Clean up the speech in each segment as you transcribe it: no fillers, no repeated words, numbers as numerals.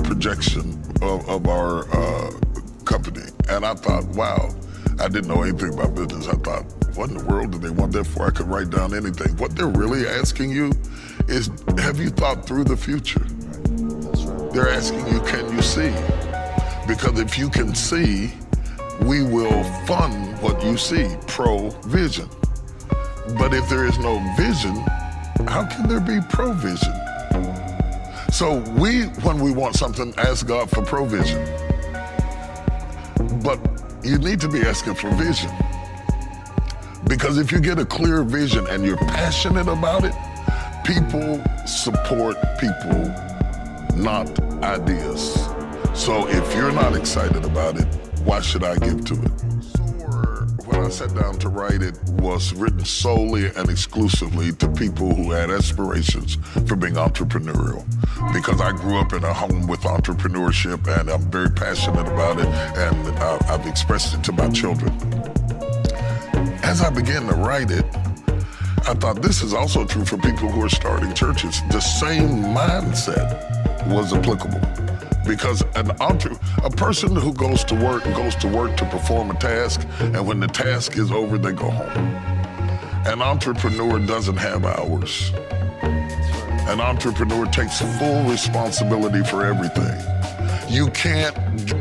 projection of our company. And I thought, wow, I didn't know anything about business. I thought, what in the world do they want that for? I could write down anything. What they're really asking you is, have you thought through the future? That's right. They're asking you, can you see? Because if you can see, we will fund what you see, provision. But if there is no vision, how can there be provision? So when we want something, ask God for provision. But you need to be asking for vision. Because if you get a clear vision and you're passionate about it, people support people, not ideas. So if you're not excited about it, why should I give to it? When I sat down to write it, was written solely and exclusively to people who had aspirations for being entrepreneurial. Because I grew up in a home with entrepreneurship and I'm very passionate about it, and I've expressed it to my children. As I began to write it, I thought this is also true for people who are starting churches. The same mindset was applicable. Because a person who goes to work to perform a task, and when the task is over, they go home. An entrepreneur doesn't have hours. An entrepreneur takes full responsibility for everything. You can't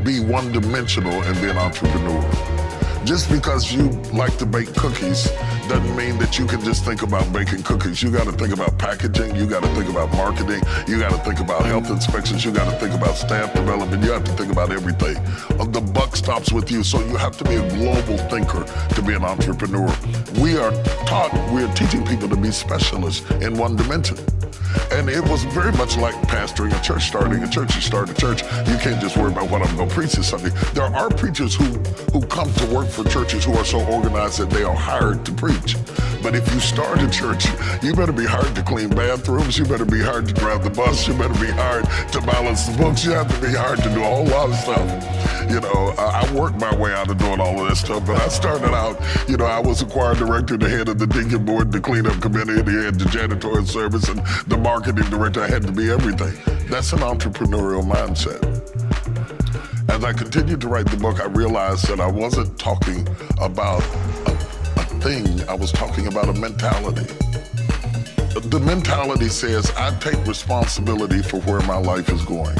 be one-dimensional and be an entrepreneur. Just because you like to bake cookies doesn't mean that you can just think about baking cookies. You gotta think about packaging, you gotta think about marketing, you gotta think about health inspections, you gotta think about staff development, you have to think about everything. The buck stops with you, so you have to be a global thinker to be an entrepreneur. We are teaching people to be specialists in one dimension. And it was very much like pastoring a church, starting a church. You start a church, you can't just worry about what I'm gonna preach this Sunday. There are preachers who come to work for churches who are so organized that they are hired to preach. But if you start a church, you better be hired to clean bathrooms, you better be hired to drive the bus, you better be hired to balance the books, you have to be hired to do a whole lot of stuff. You know, I worked my way out of doing all of that stuff, but I started out, you know, I was a choir director, the head of the deacon board, the cleanup committee, the head of the janitorial service, and the marketing director. I had to be everything. That's an entrepreneurial mindset. As I continued to write the book, I realized that I wasn't talking about a thing, I was talking about a mentality. The mentality says, I take responsibility for where my life is going.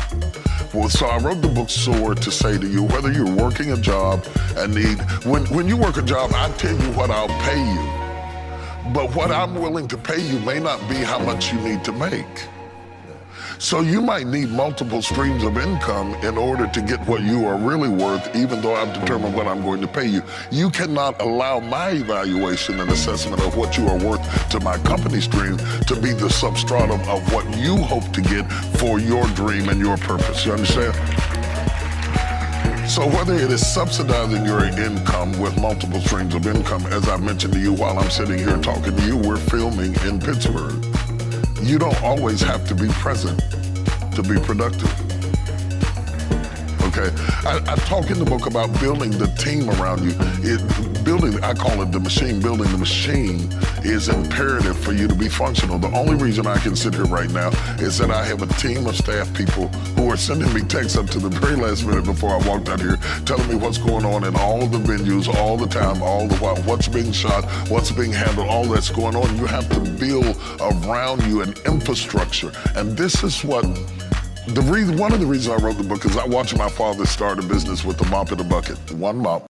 Well, so I wrote the book Soar to say to you, whether you're working a job and when you work a job, I tell you what I'll pay you. But what I'm willing to pay you may not be how much you need to make. So you might need multiple streams of income in order to get what you are really worth, even though I've determined what I'm going to pay you. You cannot allow my evaluation and assessment of what you are worth to my company stream to be the substratum of what you hope to get for your dream and your purpose. You understand? So whether it is subsidizing your income with multiple streams of income, as I mentioned to you while I'm sitting here talking to you, we're filming in Pittsburgh. You don't always have to be present to be productive. Okay, I talk in the book about building the team around you. I call it the machine. Building the machine is imperative for you to be functional. The only reason I can sit here right now is that I have a team of staff people who are sending me texts up to the very last minute before I walked out here, telling me what's going on in all the venues, all the time, all the while, what's being shot, what's being handled, all that's going on. You have to build around you an infrastructure. And this is what one of the reasons I wrote the book is I watched my father start a business with a mop and a bucket, one mop.